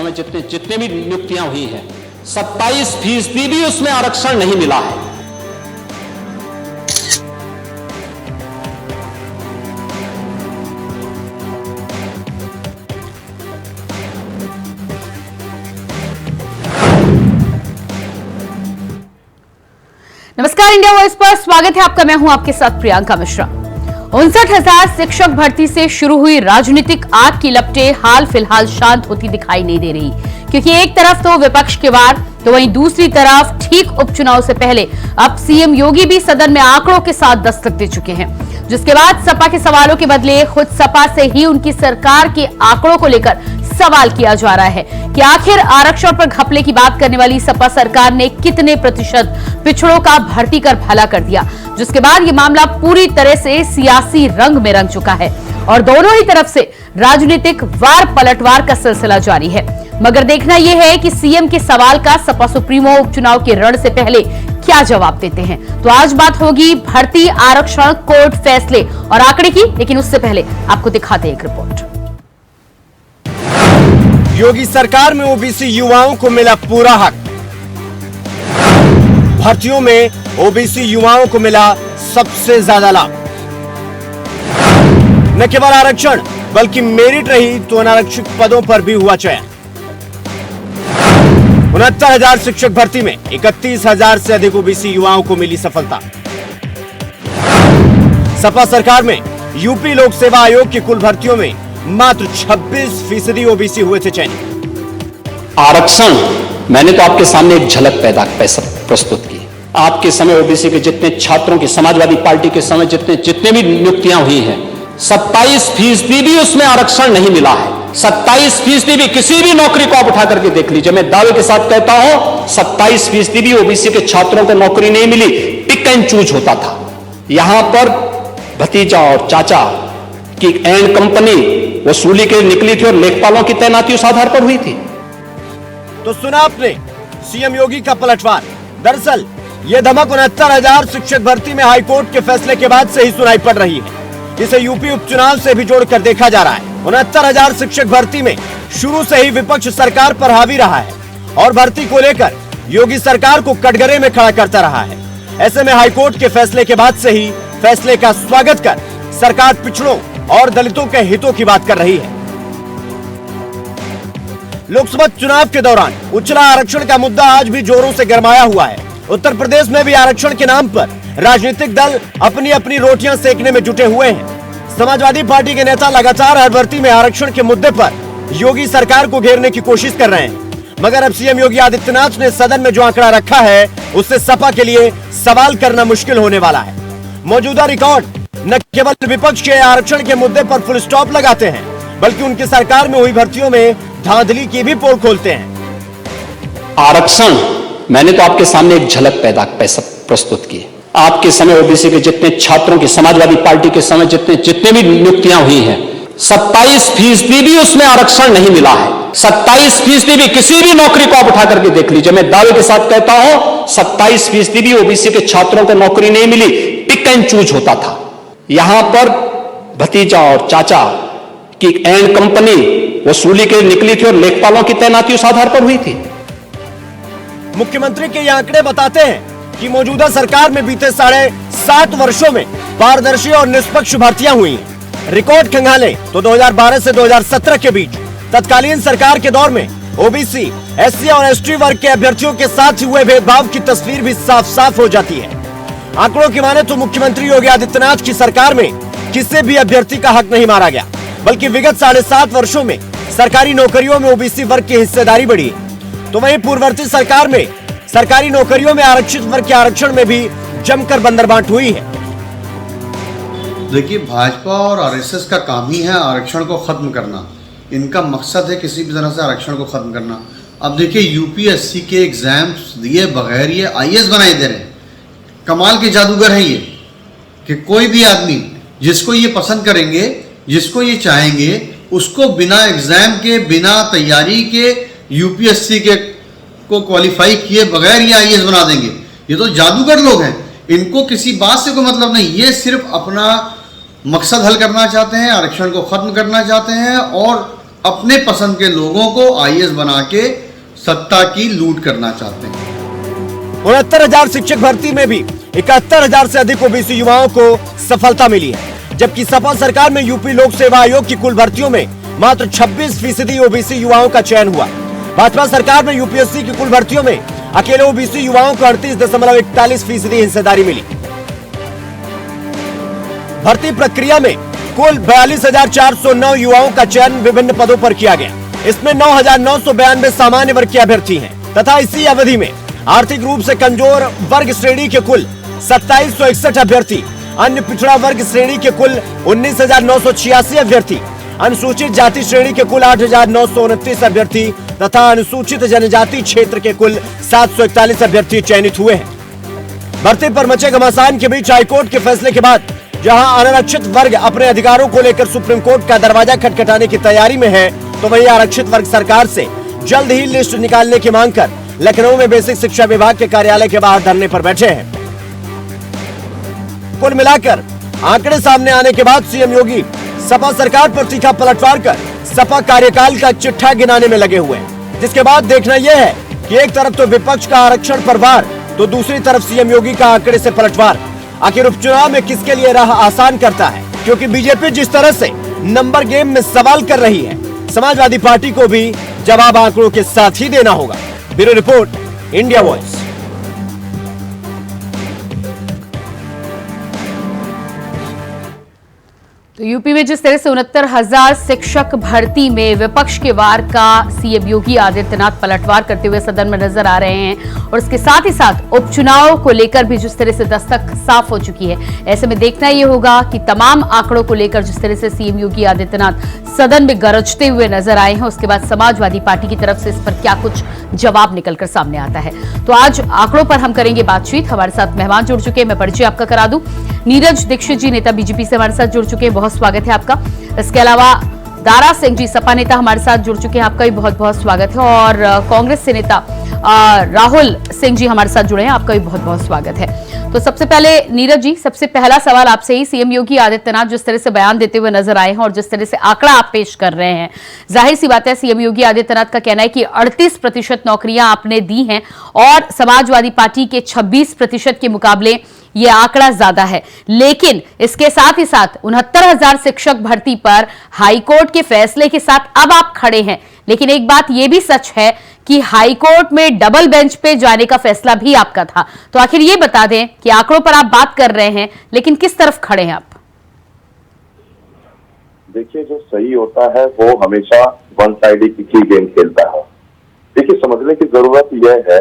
समय जितने भी नियुक्तियां हुई हैं 27% भी उसमें आरक्षण नहीं मिला है। नमस्कार, इंडिया वॉइस पर स्वागत है आपका। मैं हूं आपके साथ प्रियंका मिश्रा। 59,000 शिक्षक भर्ती से शुरू हुई राजनीतिक आग की लपटें हाल फिलहाल शांत होती दिखाई नहीं दे रही, क्योंकि एक तरफ तो विपक्ष के वार, तो वहीं दूसरी तरफ ठीक उपचुनाव से पहले अब सीएम योगी भी सदन में आंकड़ों के साथ दस्तक दे चुके हैं, जिसके बाद सपा के सवालों के बदले खुद सपा से ही उनकी सरकार के आंकड़ों को लेकर सवाल किया जा रहा है कि आखिर आरक्षण पर घपले की बात करने वाली सपा सरकार ने कितने प्रतिशत पिछड़ों का भर्ती कर भला कर दिया, जिसके बाद ये मामला पूरी तरह से सियासी रंग में रंग चुका है और दोनों ही तरफ से राजनीतिक वार पलटवार का सिलसिला जारी है। मगर देखना यह है कि सीएम के सवाल का सपा सुप्रीमो उपचुनाव के रण से पहले क्या जवाब देते हैं। तो आज बात होगी भर्ती, आरक्षण, कोर्ट फैसले और आंकड़े की, लेकिन उससे पहले आपको दिखाते हैं एक रिपोर्ट। योगी सरकार में ओबीसी युवाओं को मिला पूरा हक। भर्तियों में ओबीसी युवाओं को मिला सबसे ज्यादा लाभ। न केवल आरक्षण बल्कि मेरिट रही तो अनारक्षित पदों पर भी हुआ चयन। 69,000 शिक्षक भर्ती में 31,000 से अधिक ओबीसी युवाओं को मिली सफलता। सपा सरकार में यूपी लोक सेवा आयोग की कुल भर्तियों में मात्र 26% ओबीसी हुए थे चयनित। आरक्षण मैंने तो आपके सामने एक झलक प्रस्तुत की। आपके समय ओबीसी के जितने छात्रों की, समाजवादी पार्टी के समय जितने भी नियुक्तियां हुई हैं 27% भी उसमें आरक्षण नहीं मिला है। 27% भी, किसी भी नौकरी को आप उठा करके देख लीजिए, मैं दावे के साथ कहता हूं 27% भी ओबीसी के छात्रों को नौकरी नहीं मिली। पिक एंड चूज होता था। यहां पर भतीजा और चाचा की एंड कंपनी वसूली के निकली थी और लेखपालों की तैनाती उस आधार पर हुई थी। तो सुना आपने सीएम योगी का पलटवार। दरअसल यह धमक 69,000 शिक्षक भर्ती में हाईकोर्ट के फैसले के बाद से ही सुनाई पड़ रही है। इसे यूपी उपचुनाव से भी जोड़कर देखा जा रहा है। 69,000 शिक्षक भर्ती में शुरू से ही विपक्ष सरकार पर हावी रहा है और भर्ती को लेकर योगी सरकार को कटघरे में खड़ा करता रहा है। ऐसे में हाईकोर्ट के फैसले के बाद से ही फैसले का स्वागत कर सरकार पिछड़ों और दलितों के हितों की बात कर रही है। लोकसभा चुनाव के दौरान उछला आरक्षण का मुद्दा आज भी जोरों से गरमाया हुआ है। उत्तर प्रदेश में भी आरक्षण के नाम पर राजनीतिक दल अपनी अपनी रोटियां सेकने में जुटे हुए हैं। समाजवादी पार्टी के नेता लगातार हर भर्ती में आरक्षण के मुद्दे पर योगी सरकार को घेरने की कोशिश कर रहे हैं, मगर अब सीएम योगी आदित्यनाथ ने सदन में जो आंकड़ा रखा है उससे सपा के लिए सवाल करना मुश्किल होने वाला है। मौजूदा रिकॉर्ड न केवल विपक्ष के आरक्षण के मुद्दे पर फुल स्टॉप लगाते हैं, बल्कि उनकी सरकार में हुई भर्तियों में धांधली की भी पोल खोलते हैं। आरक्षण मैंने तो आपके सामने एक झलक प्रस्तुत की। आपके समय ओबीसी के जितने छात्रों की, समाजवादी पार्टी के समय जितने भी नियुक्तियां हुई हैं 27% भी उसमें आरक्षण नहीं मिला है। 27% भी, किसी भी नौकरी को आप उठा करके देख लीजिए, मैं दावे के साथ कहता हूं 27% भी ओबीसी के छात्रों को नौकरी नहीं मिली। पिक एंड चूज होता था। यहां पर भतीजा और चाचा की एंड कंपनी वसूली के निकली थी और लेखपालों की तैनाती उस आधार पर हुई थी। मुख्यमंत्री के ये आंकड़े बताते हैं कि मौजूदा सरकार में बीते 7.5 वर्षों में पारदर्शी और निष्पक्ष भर्तियां हुई हैं। रिकॉर्ड खंगाले तो 2012 से 2017 के बीच तत्कालीन सरकार के दौर में ओबीसी, एससी और एसटी वर्ग के अभ्यर्थियों के साथ हुए भेदभाव की तस्वीर भी साफ साफ हो जाती है। आंकड़ों की माने तो मुख्यमंत्री योगी आदित्यनाथ की सरकार में किसी भी अभ्यर्थी का हक नहीं मारा गया, बल्कि विगत 7.5 वर्षों में सरकारी नौकरियों में ओबीसी वर्ग की हिस्सेदारी बढ़ी। तो वहीं पूर्ववर्ती सरकार में सरकारी नौकरियों में आरक्षित वर्ग के आरक्षण में भी जमकर बंदरबांट हुई है। देखिए, भाजपा और आरएसएस का काम ही है आरक्षण को खत्म करना। इनका मकसद है किसी भी तरह से आरक्षण को खत्म करना। अब देखिए, यूपीएससी के एग्जाम्स दिए बगैर ये आईएएस बनाए दे रहे हैं। कमाल के जादूगर हैं ये, कि कोई भी आदमी जिसको ये पसंद करेंगे, जिसको ये चाहेंगे, उसको बिना एग्जाम के, बिना तैयारी के, यूपीएससी के को क्वालिफाई किए बगैर ये आईएएस बना देंगे। ये तो जादूगर लोग हैं। इनको किसी बात से कोई मतलब नहीं। ये सिर्फ अपना मकसद हल करना चाहते हैं, आरक्षण को खत्म करना चाहते हैं और अपने पसंद के लोगों को आईएएस बना के सत्ता की लूट करना चाहते हैं। 69,000 शिक्षक भर्ती में भी 71,000 से अधिक ओबीसी युवाओं को सफलता मिली है, जबकि सपा सरकार में यूपी लोक सेवा आयोग की कुल भर्तियों में मात्र 26% ओबीसी युवाओं का चयन हुआ। भाजपा सरकार में यूपीएससी की कुल भर्तियों में अकेले ओबीसी युवाओं को 38.41% हिस्सेदारी मिली। भर्ती प्रक्रिया में कुल 42,409 युवाओं का चयन विभिन्न पदों पर किया गया। इसमें 9,992 सामान्य वर्ग के अभ्यर्थी हैं तथा इसी अवधि में आर्थिक रूप से कमजोर वर्ग श्रेणी के कुल 2761 अभ्यर्थी, अन्य पिछड़ा वर्ग श्रेणी के कुल 19,986 अभ्यर्थी, अनुसूचित जाति श्रेणी के कुल 8,929 अभ्यर्थी तथा अनुसूचित जनजाति क्षेत्र के कुल 741 अभ्यर्थी चयनित हुए हैं। भर्ती पर मचे घमासान के बीच हाईकोर्ट के फैसले के बाद जहां अनारक्षित वर्ग अपने अधिकारों को लेकर सुप्रीम कोर्ट का दरवाजा खटखटाने की तैयारी में है, तो वहीं आरक्षित वर्ग सरकार से जल्द ही लिस्ट निकालने की मांग कर लखनऊ में बेसिक शिक्षा विभाग के कार्यालय के बाहर धरने पर बैठे हैं। कुल मिलाकर आंकड़े सामने आने के बाद सीएम योगी सपा सरकार पर तीखा पलटवार कर सपा कार्यकाल का चिट्ठा गिनाने में लगे हुए हैं, जिसके बाद देखना यह है कि एक तरफ तो विपक्ष का आरक्षण पर वार, तो दूसरी तरफ सीएम योगी का आंकड़े से पलटवार। आखिर उपचुनाव में किसके लिए राह आसान करता है, क्योंकि बीजेपी जिस तरह से नंबर गेम में सवाल कर रही है, समाजवादी पार्टी को भी जवाब आंकड़ों के साथ ही देना होगा। Bureau report, India voice. तो यूपी में जिस तरह से 69,000 शिक्षक भर्ती में विपक्ष के वार का सीएम योगी आदित्यनाथ पलटवार करते हुए सदन में नजर आ रहे हैं और इसके साथ ही साथ उपचुनाव को लेकर भी जिस तरह से दस्तक साफ हो चुकी है, ऐसे में देखना यह होगा कि तमाम आंकड़ों को लेकर जिस तरह से सीएम योगी आदित्यनाथ सदन में गरजते हुए नजर आए हैं, उसके बाद समाजवादी पार्टी की तरफ से इस पर क्या कुछ जवाब निकलकर सामने आता है। तो आज आंकड़ों पर हम करेंगे बातचीत। हमारे साथ मेहमान जुड़ चुके हैं, मैं परिचय आपका करा दूं। नीरज दीक्षित जी नेता बीजेपी से हमारे साथ जुड़ चुके हैं, बहुत स्वागत है आपका। इसके अलावा दारा सिंह जी सपा नेता हमारे साथ जुड़ चुके हैं, आपका भी बहुत बहुत स्वागत है। और कांग्रेस से नेता राहुल सिंह जी हमारे साथ जुड़े हैं, आपका भी बहुत बहुत स्वागत है। तो सबसे पहले नीरज जी, सबसे पहला सवाल आपसे ही, सीएम योगी आदित्यनाथ जिस तरह से बयान देते हुए नजर आए हैं और जिस तरह से आंकड़ा आप पेश कर रहे हैं, जाहिर सी बात है सीएम योगी आदित्यनाथ का कहना है कि 38% नौकरियां आपने दी हैं और समाजवादी पार्टी के 26% के मुकाबले ये आंकड़ा ज्यादा है। लेकिन इसके साथ ही साथ 69,000 शिक्षक भर्ती पर हाईकोर्ट के फैसले के साथ अब आप खड़े हैं। लेकिन एक बात यह भी सच है कि हाईकोर्ट में डबल बेंच पे जाने का फैसला भी आपका था। तो आखिर ये बता दें कि आंकड़ों पर आप बात कर रहे हैं, लेकिन किस तरफ खड़े हैं आप? देखिए, जो सही होता है वो हमेशा वन साइड की गेम खेलता है। देखिए, समझने की जरूरत यह है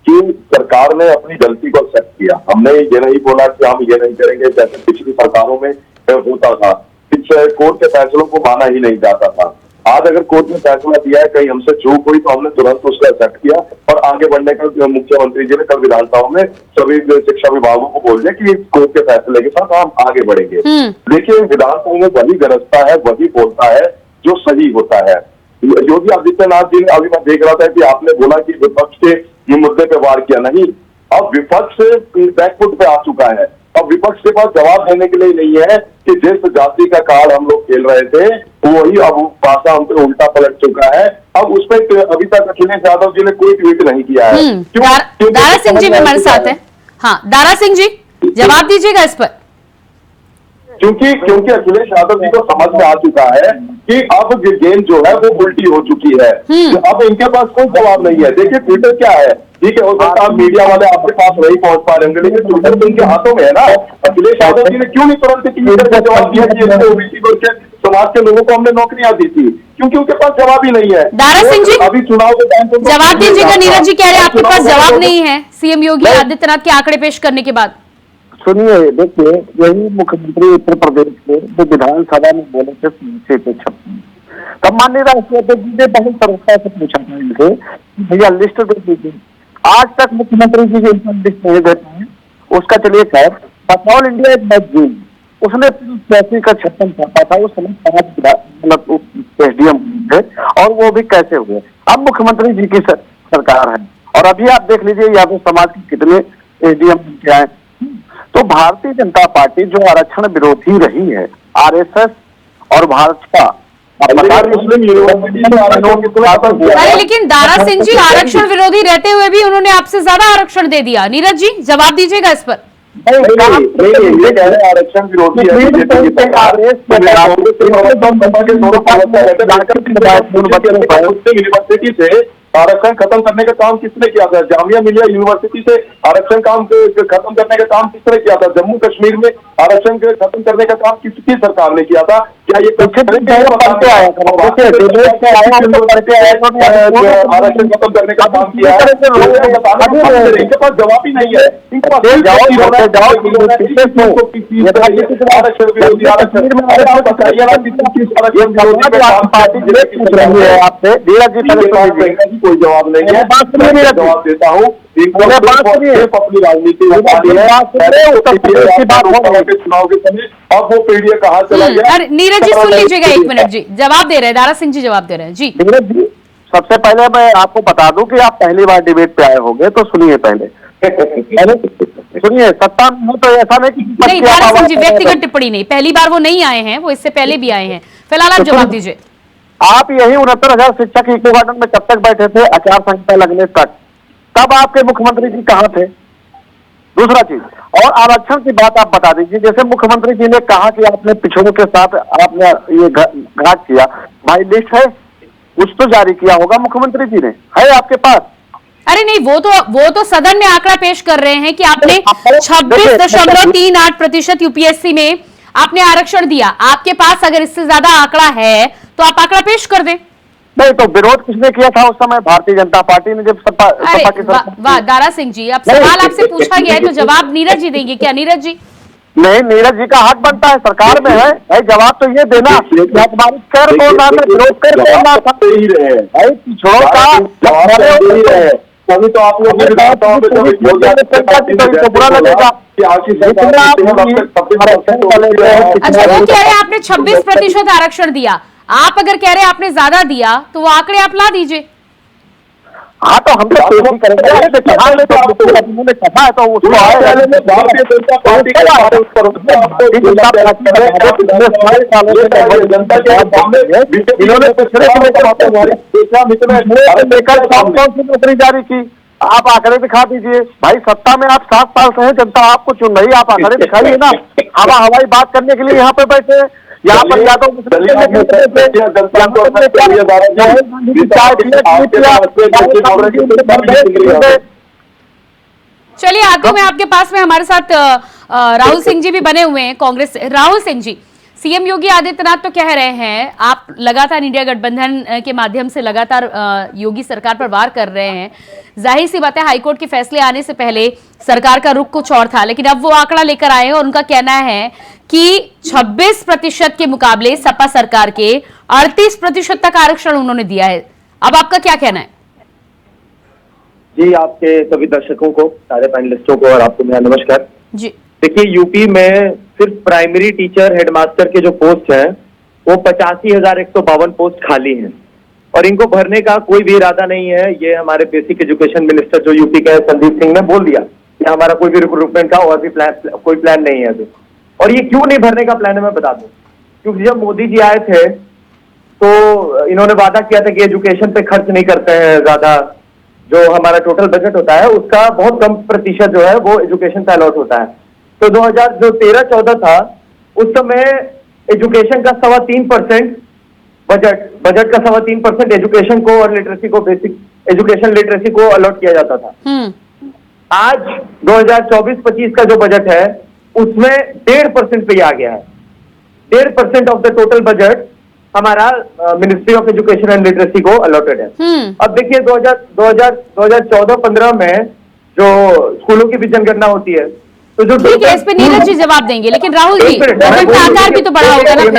कि सरकार ने अपनी गलती को एक्सेप्ट किया। हमने ये नहीं बोला कि हम ये नहीं करेंगे, जैसे पिछली सरकारों में होता था। पिछले कोर्ट के फैसलों को माना ही नहीं जाता था। आज अगर कोर्ट ने फैसला दिया है, कहीं हमसे चूक हुई, तो हमने तुरंत उसको एक्सेप्ट किया और आगे बढ़ने का मुख्यमंत्री जी ने कल विधानसभा में सभी शिक्षा विभागों को बोल दिया कि कोर्ट के फैसले के साथ हम आगे बढ़ेंगे। देखिए, विधानसभा में वही गरजता है, वही बोलता है जो सही होता है। योगी आदित्यनाथ जी ने, अभी मैं देख रहा था कि आपने बोला कि विपक्ष के ये मुद्दे पे वार किया, नहीं, अब विपक्ष बैकफुट पे आ चुका है। अब विपक्ष के पास जवाब देने के लिए नहीं है कि जिस जाति का कार्ड हम लोग खेल रहे थे वही अब पासा हम पे उल्टा पलट चुका है। अब उस पर अभी तक अखिलेश यादव जी ने कोई ट्वीट नहीं किया है। दारा सिंह जी भी हमारे साथ है। हाँ, दारा सिंह जी जवाब दीजिएगा इस पर। क्योंकि अखिलेश यादव जी को समझ में आ चुका है कि अब गेम जो है वो उल्टी हो चुकी है। अब इनके पास कोई जवाब नहीं है। देखिए, ट्विटर क्या है, ठीक है, हो सकता है मीडिया वाले आपके पास नहीं पहुंच पा रहे होंगे, लेकिन ट्विटर तो उनके हाथों में है ना। अखिलेश यादव जी ने क्यों नहीं तुरंत ट्विटर का जवाब दिया कि ओबीसी वर्ग के समाज के लोगों को हमने नौकरियां दी थी? क्योंकि उनके पास जवाब ही नहीं है। दारा सिंह जी, अभी चुनाव के टाइम पर जवाब दीजिएगा। नीरज जी कह रहे हैं आपके पास जवाब नहीं है सीएम योगी आदित्यनाथ के आंकड़े पेश करने के बाद। सुनिए, देखिए, यही मुख्यमंत्री उत्तर प्रदेश के जो विधानसभा में बोले थे 356, तब माननीय राष्ट्रपति जी ने बहुत सरलता से पूछा था इनसे, भैया लिस्ट दे दीजिए। आज तक मुख्यमंत्री जी लिस्ट नहीं देते हैं। उसका चलिए खैर, ऑल इंडिया एक मैगजीन, उसने 86 का 56 छापा था। उस समय 5 मतलब एसडीएम थे और वो भी कैसे हुए। अब मुख्यमंत्री जी की सरकार है और अभी आप देख लीजिए यादव समाज के कितने एसडीएम क्या है। तो भारतीय जनता पार्टी जो आरक्षण विरोधी रही है, आरएसएस और भाजपा मुस्लिम यूनिवर्सिटी में आरक्षण कितना अरे लेकिन दारा सिंह जी आरक्षण विरोधी रहते हुए भी उन्होंने आपसे ज्यादा आरक्षण दे दिया। नीरज जी जवाब दीजिएगा इस पर। ये कह रहे आरक्षण विरोधी यूनिवर्सिटी से आरक्षण खत्म करने का काम किसने किया था? जामिया मिलिया यूनिवर्सिटी से आरक्षण काम खत्म करने का काम किसने किया था? जम्मू कश्मीर में आरक्षण खत्म करने का काम किसकी सरकार ने किया था? क्या ये आरक्षण खत्म करने का काम किया है? इनके पास जवाब ही नहीं है। कोई जवाब नहीं है। जवाब देता हूँ अपनी राजनीति चुनाव के समय अब वो पीढ़ी कहाँ चला गया। नीरज जी सुन लीजिएगा, 1 मिनट जी जवाब दे रहे हैं, दारा सिंह जी जवाब दे रहे हैं जी। नीरज जी सबसे पहले मैं आपको बता दूं कि आप पहली बार डिबेट पे आए होंगे, तो सुनिए पहले सुनिए। सत्ता में तो ऐसा नहीं दारा सिंह जी व्यक्तिगत टिप्पणी नहीं, पहली बार वो नहीं आए हैं, वो इससे पहले भी आए हैं। फिलहाल आप जवाब दीजिए। आप यही 69,000 शिक्षक इको गार्डन में कब तक बैठे थे आचार संहिता लगने तक? तब आपके मुख्यमंत्री जी कहाँ थे? दूसरा चीज, और आरक्षण की बात आप बता दीजिए। जैसे मुख्यमंत्री जी ने कहा कि आपने पिछड़ों के साथ आपने ये घाट किया, भाई लिस्ट है, कुछ तो जारी किया होगा मुख्यमंत्री जी ने, है आपके पास? अरे नहीं, वो तो सदन में आंकड़ा पेश कर रहे हैं कि आपने 26.38% यूपीएससी में आपने आरक्षण दिया। आपके पास अगर इससे ज्यादा आंकड़ा है तो आप आंकड़ा पेश कर दें। नहीं तो विरोध किसने किया था उस समय? भारतीय जनता पार्टी ने, जब सपा की वाह दारा सिंह जी, अब सवाल आपसे पूछा गया है तो जवाब नीरज जी देंगे क्या? नीरज जी नहीं, नीरज जी का हक बनता है, सरकार में है भाई, जवाब तो ये देना कि हमारी कर बोलना था, विरोध कर बोलना था भाई, पिछड़ों का तभी तो आप लोग बुरा लगेगा। अच्छा वो कह रहे हैं आपने 26% आरक्षण दिया, आप अगर कह रहे हैं आपने ज्यादा दिया तो वो आंकड़े आप ला दीजिए। हाँ तो हम तो कोशिश करेंगे, उन्होंने कहा है तो उसको भारतीय जनता पार्टी नौकरी जारी की। आप आंकड़े दिखा दीजिए भाई, सत्ता में आप 7 साल से हैं, जनता आपको चुन रही है, आप आंकड़े दिखाइए ना। हवाई बात करने के लिए यहाँ पे बैठे, यहाँ पर या तो चलिए आगे में आपके पास में हमारे साथ राहुल सिंह जी भी बने हुए हैं कांग्रेस से। राहुल सिंह जी, सीएम योगी आदित्यनाथ तो कह रहे हैं, आप लगातार इंडिया गठबंधन के माध्यम से लगातार योगी सरकार पर वार कर रहे हैं। जाहिर सी बात है हाईकोर्ट के फैसले आने से पहले सरकार का रुख कुछ और था, लेकिन अब वो आंकड़ा लेकर आए हैं और उनका कहना है कि 26% के मुकाबले सपा सरकार के 38% तक आरक्षण उन्होंने दिया है। अब आपका क्या कहना है? जी आपके सभी दर्शकों को, सारे पैनलिस्टों को और आपको मेरा नमस्कार जी। देखिए यूपी में सिर्फ प्राइमरी टीचर हेडमास्टर के जो पोस्ट हैं वो 85,152 पोस्ट खाली हैं और इनको भरने का कोई भी इरादा नहीं है। ये हमारे बेसिक एजुकेशन मिनिस्टर जो यूपी के संदीप सिंह ने बोल दिया कि हमारा कोई भी रिक्रूटमेंट का और भी कोई प्लान नहीं है अभी। और ये क्यों नहीं भरने का प्लान है मैं बता दूं, क्योंकि जब मोदी जी आए थे तो इन्होंने वादा किया था कि एजुकेशन पे खर्च नहीं करते हैं ज्यादा, जो हमारा टोटल बजट होता है उसका बहुत कम प्रतिशत जो है वो एजुकेशन पे अलॉट होता है। तो 2013-14 था, उस समय एजुकेशन का 3.25% बजट का 3.25% एजुकेशन को और लिटरेसी को, बेसिक एजुकेशन लिटरेसी को अलॉट किया जाता था। आज 2024-25 का जो बजट है उसमें 1.5% पे आ गया है। 1.5% ऑफ द टोटल बजट हमारा ministry of education and literacy को अलॉटेड है। अब देखिए 2014-15 में जो स्कूलों की भी जनगणना होती है तो जो ठीक है, इस पे नीरज जी जवाब देंगे, लेकिन राहुल जी बजट का आकार भी तो बड़ा होगा ना फिर।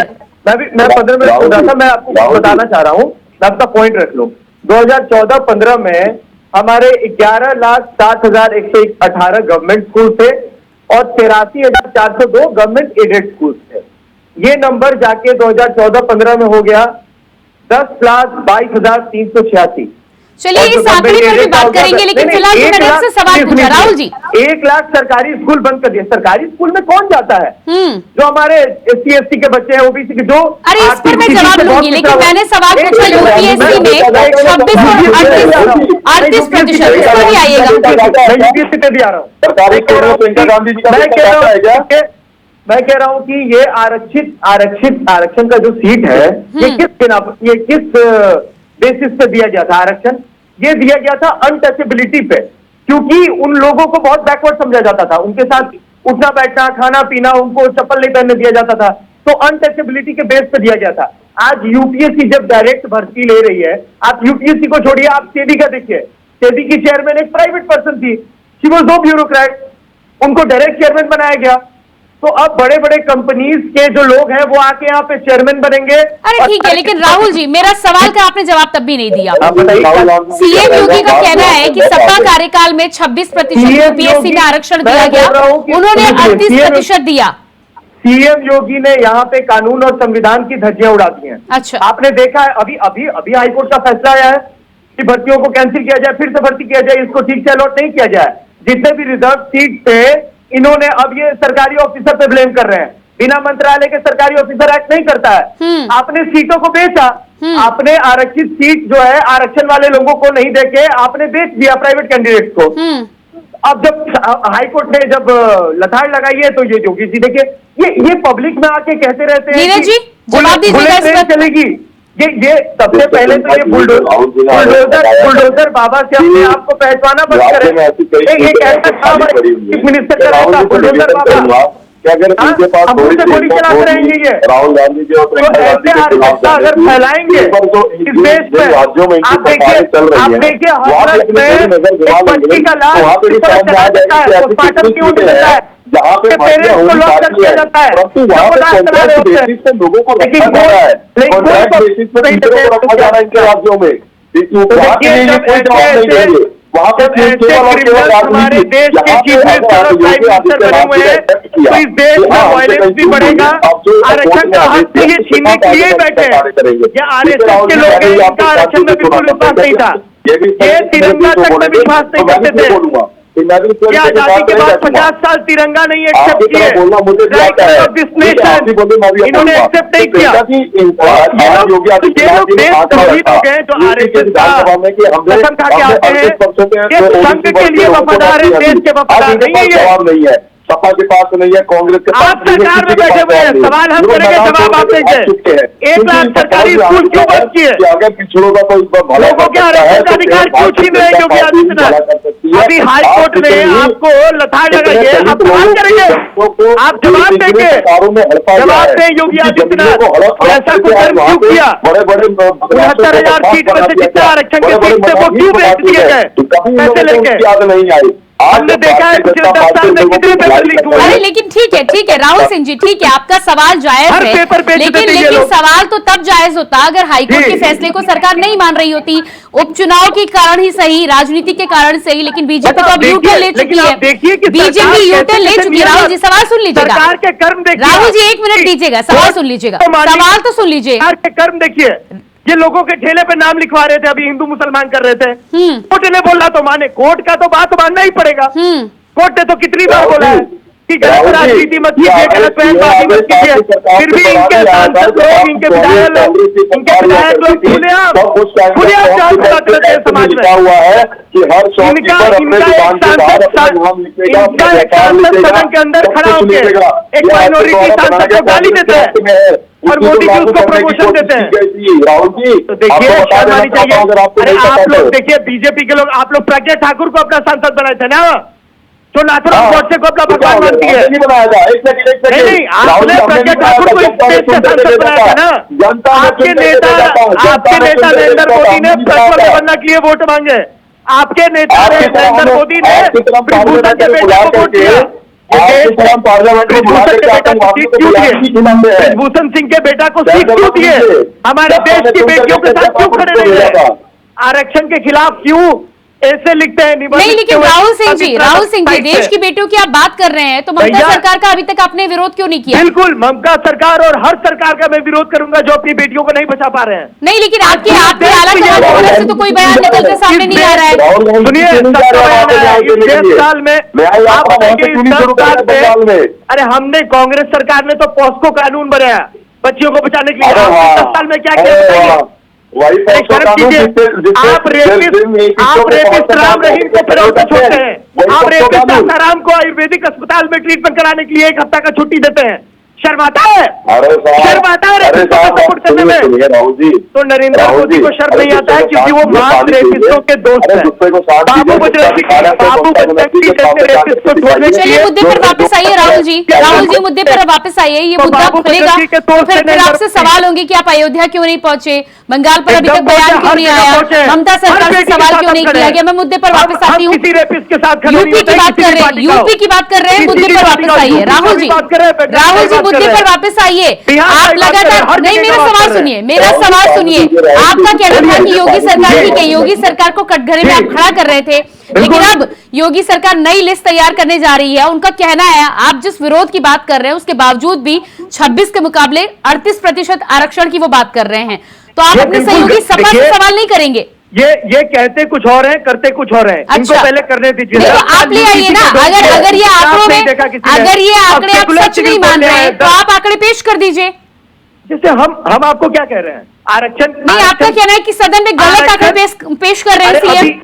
मैं 15 मिनट बोल रहा था, मैं आपको बताना चाह रहा हूँ, आपका पॉइंट रख लो। 2014-15 में हमारे 11,60,118 गवर्नमेंट स्कूल थे और 83,402 गवर्नमेंट एडेड स्कूल थे। ये नंबर जाके 2014-15 में हो गया 10,22,386। चलिए इस आंकड़े पर भी बात करेंगे, लेकिन फिलहाल मैंने आपसे सवाल पूछा। राहुल जी, 1 लाख सरकारी स्कूल बंद कर दिए। सरकारी स्कूल में कौन जाता है? जो हमारे SC/ST के बच्चे हैं, ओबीसी के, जो अरे इस पर मैं जवाब दूंगी, लेकिन मैंने सवाल पूछा यूपीएससी में 26 और 38%, इस पर भी आइएगा। मैं यूपीएससी पे भी आ रहा हूँ। सरकारी स्कूल में प्रियंका गांधी जी का मैं कह रहा हूं कि ये आरक्षण का जो सीट है, ये किस बेसिस पे दिया गया था आरक्षण? ये दिया गया था अनटचेबिलिटी पे, क्योंकि उन लोगों को बहुत बैकवर्ड समझा जाता था। उनके साथ उठना बैठना, खाना पीना, उनको चप्पल नहीं पहनने दिया जाता था, तो अनटचेबिलिटी के बेस पे दिया गया था। आज यूपीएससी जब डायरेक्ट भर्ती ले रही है, आप यूपीएससी को छोड़िए, आप सेबी का देखिए। सेबी की चेयरमैन एक प्राइवेट पर्सन थी, शी वाज नो ब्यूरोक्रेट, उनको डायरेक्ट चेयरमैन बनाया गया। तो अब बड़े बड़े कंपनीज के जो लोग हैं वो आके यहाँ पे चेयरमैन बनेंगे। अरे ठीक है, लेकिन राहुल जी, मेरा सवाल का आपने जवाब तब भी नहीं दिया। बताइए। सीएम योगी का कहना है कि सत्ता कार्यकाल में 26% यूपीएससी में आरक्षण दिया गया, उन्होंने 38% दिया। सीएम योगी ने यहाँ पे कानून और संविधान की धज्जियां उड़ा दी हैं। अच्छा, आपने देखा है अभी हाईकोर्ट का फैसला आया है कि भर्तियों को कैंसिल किया जाए, फिर से भर्ती किया जाए, इसको ठीक से अलॉट नहीं किया जाए। जितने भी रिजर्व सीट थे, इन्होंने अब ये सरकारी ऑफिसर पे ब्लेम कर रहे हैं। बिना मंत्रालय के सरकारी ऑफिसर एक्ट नहीं करता है। आपने सीटों को बेचा, आपने आरक्षित सीट जो है आरक्षण वाले लोगों को नहीं देके आपने बेच दिया प्राइवेट कैंडिडेट को। अब जब हाईकोर्ट ने जब लताड़ लगाई है, तो ये योगी जी देखिए, ये पब्लिक में आके कहते रहते हैं नीरज जी जवाब दीजिएगा इस पर। चलेगी। ये सबसे पहले तो ये बुलडोजर बाबा से अपने आप को पहचाना बंद करें। एक ऐसा काम है चीफ मिनिस्टर का रहता, बुलडोजर बाबा हमसे गोली चलाते रहेंगे। ये राहुल गांधी जी तो ऐसे आत्महत्या अगर फैलाएंगे इस देश में, आप देखिए हाथरस में एक बच्ची का लाश किस तरह चला देता है, पोस्टमार्टम क्यों नहीं देता है, जहाँ पे पेरेंट्स को लॉक कर दिया जाता है, लोगों को रखा जा रहा है, कॉन्ट्रैक्ट बेसिस पे टीचरों को रखा जा रहा है इनके राज्यों में। कोई जवाब नहीं देंगे। वहाँ पे हमारे देश के चीफ मिनिस्टर और प्राइम मिनिस्टर बने हुए हैं, तो इस देश में वायलेंस भी बढ़ेगा। आरक्षण का हक ये छीनने के लिए बैठे हैं। ये आरएसएस के लोग हैं, इनका आरक्षण में बिल्कुल विश्वास नहीं था। ये तिरंगा तक में विश्वास नहीं करते थे। क्या आजादी के बाद 50 साल तिरंगा नहीं एक्सेप्ट किए? इन्होंने एक्सेप्ट नहीं किया। ये लोग देशद्रोही लोग हैं जो आरएसएस का कसम खा के आते हैं। ये संघ के लिए वफादार है, देश के वफादार नहीं है। सपा के पास नहीं है, कांग्रेस के पास आप सरकार में बैठे हुए हैं, सवाल हम करेंगे, जवाब आप देंगे। 1 लाख सरकारी स्कूल क्यों बंद किए? अगर पिछड़ों का कोई लोगों के आरक्षण का अधिकार क्यों छीन रहे हैं योगी आदित्यनाथ? अभी हाई कोर्ट ने आपको लताड़ लगाई है, आप सवाल करेंगे, आप जवाब देंगे, जवाब दें योगी आदित्यनाथ। ऐसा कुछ क्यों किया? बड़े बड़े 69,000 सीट में से जितना आरक्षण के सीट थे वो क्यों बेच दिए गए पैसे लेके? याद नहीं आई। हमने देखा है पिछले 10 साल में कितने पेपर लीक हुए। अरे लेकिन ठीक है राहुल सिंह जी, ठीक है, आपका सवाल जायज है, लेकिन सवाल तो तब जायज होता अगर हाईकोर्ट के फैसले को सरकार नहीं मान रही होती। उपचुनाव के कारण ही सही, राजनीति के कारण सही, लेकिन बीजेपी तो अब यूटर्न ले चुकी है। बीजेपी यूटर्न ले चुकी है। राहुल जी सवाल सुन लीजिएगा, सरकार के कर्म देखिए। राहुल जी 1 मिनट दीजिएगा, सवाल सुन लीजिएगा, सवाल तो सुन लीजिए। सरकार के कर्म देखिए, ये लोगों के ठेले पे नाम लिखवा रहे थे, अभी हिंदू मुसलमान कर रहे थे। कोर्ट ने बोला तो माने, कोर्ट का तो बात मानना ही पड़ेगा। कोर्ट ने तो कितनी बार बोला है कि गलत राजनीति मत कीजिए, गलत बयानबाजी मत कीजिए, फिर भी इनके सांसद लोग, इनके विधायक लोग खुलेआम जांच कराते रहते हैं समाज में। इनका एक सांसद सदन के अंदर खड़ा होकर एक माइनॉरिटी सांसद को गाली देता है और मोदी जी उसको प्रमोशन देते हैं। तो देखिए शर्म आनी चाहिए। अरे आप लोग देखिए, बीजेपी के लोग, आप लोग प्रज्ञा ठाकुर को अपना सांसद बनाए थे ना, जो नाथुराम गोडसे को अपना भगवान मानती है। नहीं, आपने प्रज्ञा ठाकुर को इस देश का सांसद बनाया था ना। आपके नेता नरेंद्र मोदी ने प्रज्वल देवन्ना के लिए वोट मांगे। आपके नेता नरेंद्र मोदी ने ब्रिजभूषण के बेटे को वोट दिया। ब्रिजभूषण सिंह के बेटा को सीट क्यों दिए? हमारे देश की बेटियों के साथ क्यों खड़े नहीं रहे? आरक्षण के खिलाफ क्यों ऐसे लिखते हैं नहीं, लेकिन राहुल सिंह जी देश की बेटियों की आप बात कर रहे हैं, तो ममता भैया, सरकार का अभी तक आपने विरोध क्यों नहीं किया? बिल्कुल, ममता सरकार और हर सरकार का मैं विरोध करूंगा जो अपनी बेटियों को नहीं बचा पा रहे हैं। नहीं, लेकिन आपके आला कमान से तो कोई बयान निकलते सामने नहीं आ रहा है। सुनिए, इस 10 साल में आप बताइए, इस 10 साल में अरे हमने कांग्रेस सरकार ने तो पॉस्को कानून बनाया बच्चियों को बचाने के लिए। 10 साल में क्या किया बताइए? आप रेपिस्ट राम रहीम को फिर से छोड़ते हैं, आप रेपिस्ट आसाराम को आयुर्वेदिक अस्पताल में ट्रीटमेंट कराने के लिए 1 हफ्ता का छुट्टी देते हैं। शर्माता है? शर्माता है रेपिस्ट को सपोर्ट करने में? तो नरेंद्र मोदी को शर्म नहीं आता है क्योंकि वो मां रेपिस्टों के दोस्त हैं। बाबू बजरंगी जैसे रेपिस्ट को छोड़ने के लिए। मुद्दे पर वापस आइए राहुल जी मुद्दे पर वापस आइए। ये मुद्दा खुलेगा तो फिर आपसे सवाल होंगे कि आप अयोध्या क्यों नहीं पहुंचे, बंगाल पर अभी तक बयान क्यों नहीं आया, ममता सरकार से सवाल क्यों नहीं किया गया। मैं मुद्दे पर वापस आती हूँ। यूपी की बात कर रहे हैं, यूपी की बात कर रहे हैं, मुद्दे पर वापस आइए राहुल जी मुद्दे पर वापस आइए। आप लगातार नहीं, मेरा सवाल सुनिए। आपका कहना था कि योगी सरकार ठीक है, योगी सरकार को कटघरे में आप खड़ा कर रहे थे, लेकिन अब योगी सरकार नई लिस्ट तैयार करने जा रही है। उनका कहना है, आप जिस विरोध की बात कर रहे हैं उसके बावजूद भी 26 के मुकाबले 38% आरक्षण की वो बात कर रहे हैं, तो आप अपने सहयोगी सपा से सवाल नहीं करेंगे? ये कहते कुछ और हैं, करते कुछ और हैं। अच्छा। इनको पहले करने दीजिए। तो आप ले आइए ना, अगर ये आंकड़ों में, अगर ये आंकड़े आप सच नहीं मान रहे हैं तो आप आंकड़े पेश कर दीजिए। जैसे हम आपको क्या कह रहे हैं, आरक्षण नहीं, आपका कहना है कि सदन में गलत आंकड़े पेश कर रहे हैं सीएम।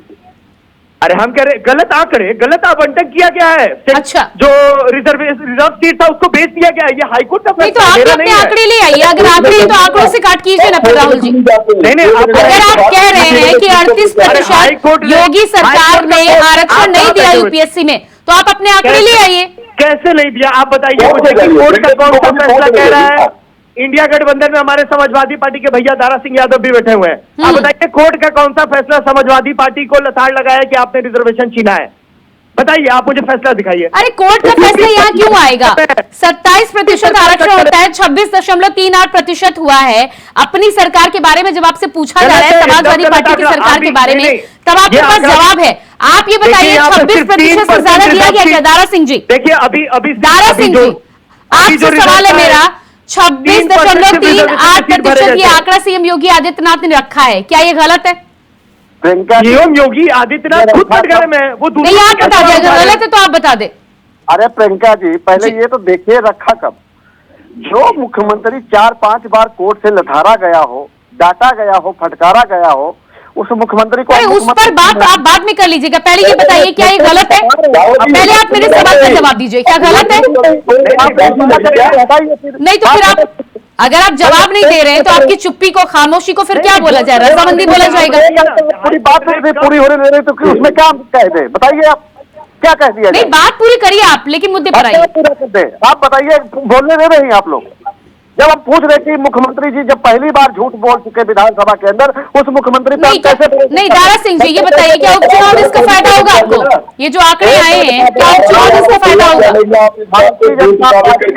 अरे हम कह रहे गलत आंकड़े, गलत आवंटन किया गया है। अच्छा, जो रिजर्व सीट था उसको बेच दिया गया है। ये हाईकोर्ट का नहीं, तो आप अपने आंकड़े ले आइए। अगर आंकड़े तो आंकड़ों से काट कीजिए ना फिर राहुल जी। नहीं, अगर आप कह रहे हैं कि 38% योगी सरकार ने आरक्षण नहीं दिया यूपीएससी में, तो आप अपने आंकड़े ले आइए। कैसे नहीं दिया आप बताइए मुझे कि कोर्ट का कौन सा फैसला कह रहा है। इंडिया गठबंधन में हमारे समाजवादी पार्टी के भैया दारा सिंह यादव भी बैठे हुए हैं। आप बताइए कोर्ट का कौन सा फैसला समाजवादी पार्टी को लताड़ लगाया कि आपने रिजर्वेशन छीना है? बताइए, आप मुझे फैसला दिखाइए। अरे कोर्ट का फैसला यहाँ क्यों आएगा? 27% आरक्षण होता है, 26.38% हुआ है। अपनी सरकार के बारे में जब आपसे पूछा जा रहा है समाजवादी पार्टी की सरकार के बारे में, तब आपके पास जवाब है। आप ये बताइए 26% से ज्यादा दिया गया क्या दारा सिंह जी? देखिए अभी दारा सिंह जी, आपसे सवाल है मेरा, 26.38% ये आंकड़ा सीएम योगी आदित्यनाथ ने रखा है, क्या ये गलत है? सीएम योगी आदित्यनाथ खुद कटघरे में है, वो नहीं, आप बता दें, अगर गलत है तो आप बता दें। अरे प्रियंका जी, पहले ये तो देखिए रखा कब। जो मुख्यमंत्री 4-5 बार कोर्ट से लथारा गया हो, डांटा गया हो, फटकारा गया हो, उस मुख्यमंत्री को उस पर बात आप बाद में कर लीजिएगा। पहले ये बताइए क्या ये गलत है? पहले आप मेरे सवाल का जवाब दीजिए, क्या गलत है? नहीं तो फिर आप, अगर आप जवाब नहीं दे रहे हैं तो आपकी चुप्पी को, खामोशी को फिर क्या बोला जाए? रजामंदी बोला जाएगा? पूरी बात पूरी होने दे रही तो उसमें क्या कह दे? बताइए आप क्या कह दिया? नहीं, बात पूरी करिए आप, लेकिन मुद्दे पर आइए। पूरा कर दे, आप बताइए, बोलने दे रहे हैं आप लोग। जब हम पूछ रहे कि मुख्यमंत्री जी जब पहली बार झूठ बोल चुके विधानसभा के अंदर, उस मुख्यमंत्री पर कैसे? नहीं, दारा सिंह जी ये बताइए, क्या उपचुनाव में इसका फायदा होगा आपको? ये जो आंकड़े आए हैं, क्या उपचुनाव में इसका फायदा होगा? भारतीय जनता पार्टी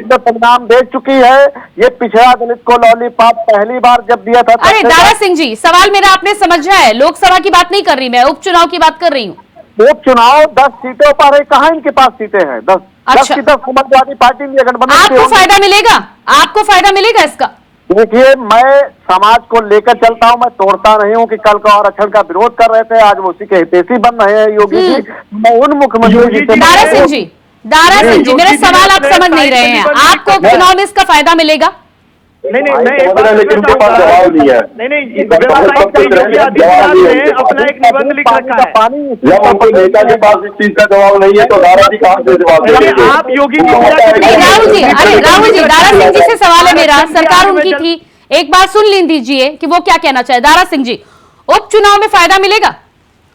परिणाम दे चुकी है। ये पिछड़ा दलित को लॉलीपॉप पहली बार जब दिया था। अरे दारा सिंह जी, सवाल मेरा आपने समझा है, लोकसभा की बात नहीं कर रही मैं, उपचुनाव की बात कर रही हूँ। उपचुनाव 10 सीटों पर है, कहाँ इनके पास सीटें हैं? 10 अच्छा। 10 समाजवादी पार्टी में गठबंधन। आपको फायदा मिलेगा? आपको फायदा मिलेगा इसका? देखिए, मैं समाज को लेकर चलता हूं, मैं तोड़ता नहीं हूं कि कल को आरक्षण का विरोध कर रहे थे, आज वो उसी के हितैषी बन रहे हैं योगी जी। मैं उन मुख्यमंत्री दारा सिंह जी मेरा सवाल आप समझ नहीं रहे हैं। आपको उपचुनाव में इसका फायदा मिलेगा? नहीं, लेकिन उनके पास जवाब नहीं है। नहीं, अपना एक निबंध लिख रखा है। जब उनके नेता के पास इस चीज का जवाब नहीं है तो दारा जी कहाँ से जवाब देंगे? आप योगी जी, राहुल जी, दारा सिंह जी से सवाल है मेरा, सरकार उनकी थी, एक बार सुन लीजिए कि वो क्या कहना चाहे। दारा सिंह जी, उपचुनाव में फायदा मिलेगा?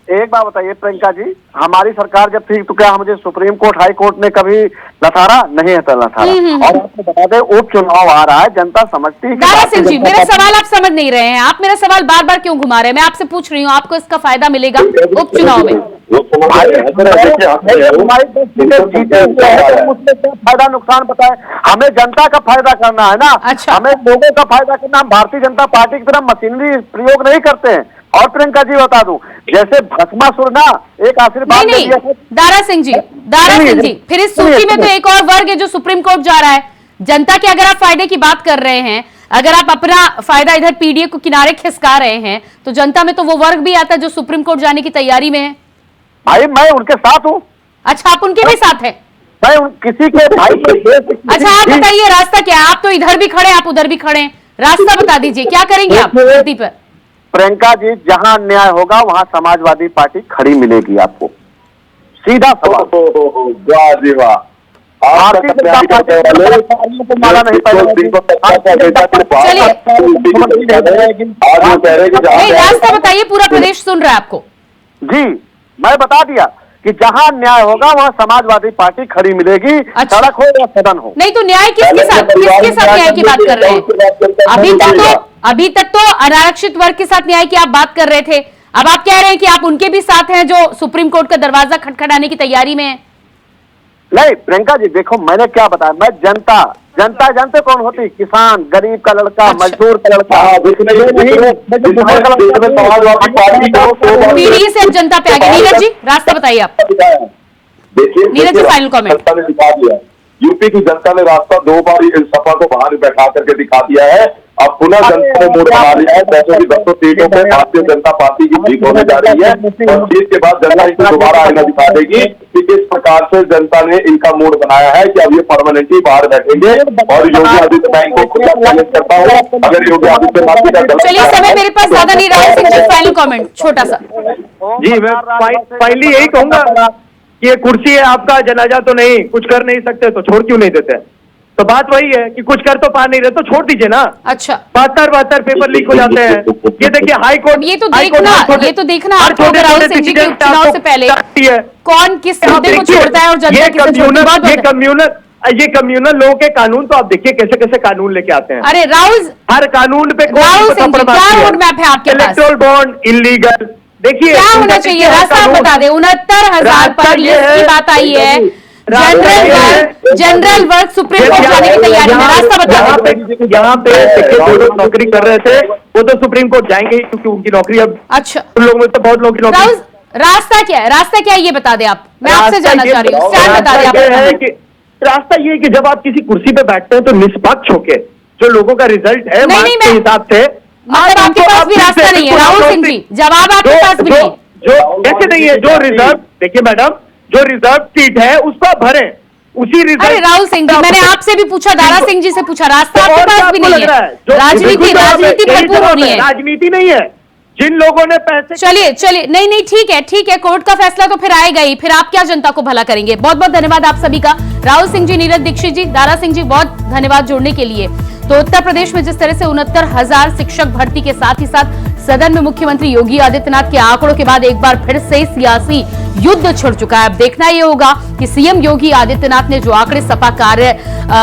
एक बात बताइए प्रियंका जी, हमारी सरकार जब थी तो क्या मुझे सुप्रीम कोर्ट, हाई कोर्ट ने कभी लथारा नहीं है? लथारा। और आपको बता दें, उपचुनाव आ रहा है, जनता समझती है। दारा सिंह जी, मेरा सवाल आप समझ नहीं रहे हैं। आप मेरा सवाल बार बार क्यों घुमा रहे हैं? मैं आपसे पूछ रही हूँ, आपको इसका फायदा मिलेगा उपचुनाव में? फायदा नुकसान बताए, हमें जनता का फायदा करना है ना। अच्छा। हमें लोगों का फायदा करना। हम भारतीय जनता पार्टी की तरह मशीनरी प्रयोग नहीं करते हैं। और प्रियंका जी बता दूं, जैसे भस्मासुर ना एक आशीर्वाद नहीं नहीं दारा सिंह जी फिर इस सूची में तो एक और वर्ग है जो सुप्रीम कोर्ट जा रहा है। जनता के अगर आप फायदे की बात कर रहे हैं, अगर आप अपना फायदा इधर पीडीए को किनारे खिसका रहे हैं, तो जनता में तो वो वर्ग भी आता है जो सुप्रीम कोर्ट जाने की तैयारी में है। भाई मैं उनके साथ हूँ। अच्छा, आप उनके भी साथ हैं? मैं किसी के भाई के अच्छा, आप बताइए रास्ता क्या है? आप तो इधर भी खड़े, आप उधर भी खड़े हैं, रास्ता बता दीजिए, क्या करेंगे आप धरती पर? प्रियंका जी, जहां अन्याय होगा वहां समाजवादी पार्टी खड़ी मिलेगी आपको। सीधा सवाल। वाह जी वाह। भारतीय जनता पार्टी को मारा नहीं नहीं, रास्ता बताइए, पूरा प्रदेश सुन रहा है आपको। जी, मैं बता दिया कि जहां न्याय होगा वहां समाजवादी पार्टी खड़ी मिलेगी। अच्छा। सड़क हो या सदन हो। नहीं तो न्याय किसके साथ न्याय की बात कर रहे हैं? अभी तक तो अनारक्षित वर्ग के साथ न्याय की आप बात कर रहे थे, अब आप कह रहे हैं कि आप उनके भी साथ हैं जो सुप्रीम कोर्ट का दरवाजा खटखटाने की तैयारी में है। नहीं प्रियंका जी, देखो मैंने क्या बताया, मैं जनता जानते कौन होती? किसान, गरीब का लड़का, अच्छा। मजदूर का लड़का। पीढ़ी से अब जनता पे आ गई। नीरज जी, रास्ता बताइए आप। देखिए नीरज जी, फाइनल कमेंट। जनता ने दिखा दिया, यूपी की जनता ने रास्ता 2 बार इस सपा को बाहर बैठा करके दिखा दिया है। अब पुनः जनता ने मोड़ बना लिया है। 200 सीटों पर भारतीय जनता पार्टी की जीत होने जा रही है और जीत के बाद जनता इनको दोबारा आईना दिखा देगी कि किस प्रकार से जनता ने इनका मूड बनाया है कि अब ये परमानेंटली बाहर बैठेंगे। और योगी आदित्यनाथ को खुद चैलेंज करता हूँ, अगर योगी आदित्यनाथ का चलिए, समय मेरे पास ज्यादा नहीं रहा। सिंह जी, फाइनल कमेंट छोटा सा। जी, मैं फाइनली यही कहूंगा कि ये कुर्सी है आपका, जनाजा तो नहीं, कुछ कर नहीं सकते तो छोड़ क्यों नहीं देते? तो बात वही है कि कुछ कर तो पा नहीं रहे तो छोड़ दीजिए ना। अच्छा, 72 पेपर लीक हो जाते हैं। ये देखिए हाई कोर्ट, ये तो देखना आपको राहुल सिंह जी के उपचुनाव से पहले कौन किस मुद्दे को छोड़ता है और जनता किसे छोड़ती है। ये कम्युनल लोगों के कानून तो आप देखिए कैसे कैसे कानून लेके आते हैं। अरे राहुल, हर कानून पे राहुल सिंह जी, क्या रोड मैप है आपके पास? इलेक्टोरल बॉन्ड इलीगल, देखिए क्या होना चाहिए? रास्ता आप बता दें। 69,000 पर लिस्ट की बात आई है। जनरल वर्ग सुप्रीम कोर्ट जाने की तैयारी में, रास्ता बता दें। यहाँ पे जो लोग नौकरी कर रहे थे वो तो सुप्रीम कोर्ट जाएंगे क्योंकि उनकी नौकरी अब, अच्छा, उन लोगों में तो बहुत लोगों की नौकरी। रास्ता क्या है? रास्ता क्या है ये बता दें आप, मैं आपसे जानना चाह रही हूँ। स्टैंड बता दें आप। रास्ता ये है कि जब आप किसी कुर्सी पे बैठते हैं तो निष्पक्ष होके जो लोगों का रिजल्ट है नहीं, के हिसाब से, मतलब आपके पास भी रास्ता नहीं है राहुल सिंह जी, जवाब आपके पास भी नहीं। जो कैसे नहीं है? जो रिजर्व, देखिए मैडम, जो रिजर्व सीट है उसको आप भरें, उसी रिजर्व। अरे राहुल सिंह जी, मैंने आपसे भी पूछा, दारा सिंह जी से पूछा, रास्ता आपके पास भी नहीं है। राजनीति भरपूर होनी है, राजनीति नहीं है। जिन लोगों ने पैसे, चलिए नहीं ठीक है, कोर्ट का फैसला तो फिर आएगा ही, फिर आप क्या जनता को भला करेंगे। बहुत बहुत धन्यवाद आप सभी का, राहुल सिंह जी, नीरज दीक्षित जी, दारा सिंह जी, बहुत धन्यवाद जुड़ने के लिए। तो उत्तर प्रदेश में जिस तरह से 69,000 शिक्षक भर्ती के साथ ही साथ सदन में मुख्यमंत्री योगी आदित्यनाथ के आंकड़ों के बाद एक बार फिर से सियासी युद्ध छिड़ चुका है। अब देखना यह होगा कि सीएम योगी आदित्यनाथ ने जो आंकड़े सपा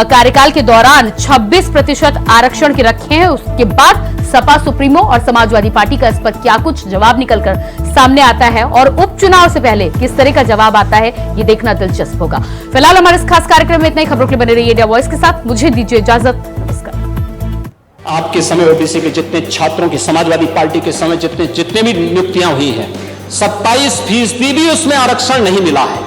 कार्यकाल के दौरान 26% आरक्षण के रखे हैं, उसके बाद सपा सुप्रीमो और समाजवादी पार्टी का इस पर क्या कुछ जवाब निकलकर सामने आता है और उपचुनाव से पहले किस तरह का जवाब आता है, ये देखना दिलचस्प होगा। फिलहाल हमारे इस खास कार्यक्रम में इतना ही। खबरों के लिए बने रहिए इंडिया वॉइस के साथ। मुझे दीजिए इजाजत, नमस्कार। आपके समय ओबीसी के जितने छात्रों की, समाजवादी पार्टी के समय जितने भी नियुक्तियां हुई हैं, 27% भी उसमें आरक्षण नहीं मिला है।